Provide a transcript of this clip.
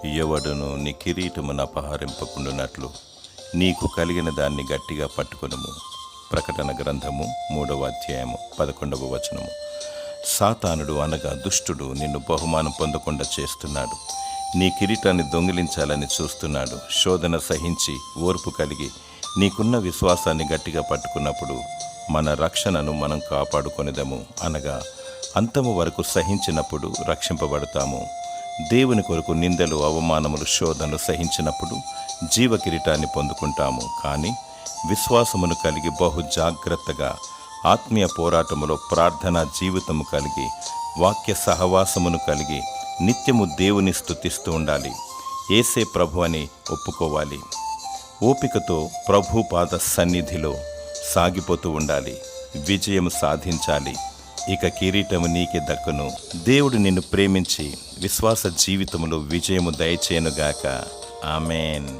ఎవడును నీ కిరీటమును అపహరింపకుండునట్లు నీకు కలిగిన దాన్ని గట్టిగా పట్టుకొనుము. ప్రకటన గ్రంథము 3వ అధ్యాయము 11వ వచనము. సాతానుడు అనగా దుష్టుడు నిన్ను బహుమానం పొందకుండా చేస్తున్నాడు. నీ కిరీటాన్ని దొంగిలించాలని చూస్తున్నాడు. శోధన సహించి ఓర్పు కలిగి నీకున్న విశ్వాసాన్ని గట్టిగా పట్టుకున్నప్పుడు మన రక్షణను మనం కాపాడుకొనిదము. అనగా అంతము వరకు సహించినప్పుడు రక్షింపబడతాము. దేవుని కొరకు నిందలు, అవమానములు, శోధనలు సహించినప్పుడు జీవ కిరీటాన్ని పొందుకుంటాము. కానీ విశ్వాసమును కలిగి బహు జాగ్రత్తగా ఆత్మీయ పోరాటములో ప్రార్థనా జీవితము కలిగి వాక్య సహవాసమును కలిగి నిత్యము దేవుని స్తుతిస్తూ ఉండాలి. యేసే ప్రభు అని ఒప్పుకోవాలి. ఓపికతో ప్రభు పాద సన్నిధిలో సాగిపోతూ ఉండాలి. విజయం సాధించాలి. ఇక కిరీటము నీకే దక్కును. దేవుడు నిన్ను ప్రేమించి విశ్వాస జీవితములో విజయము దయచేయనుగాక. ఆమేన్.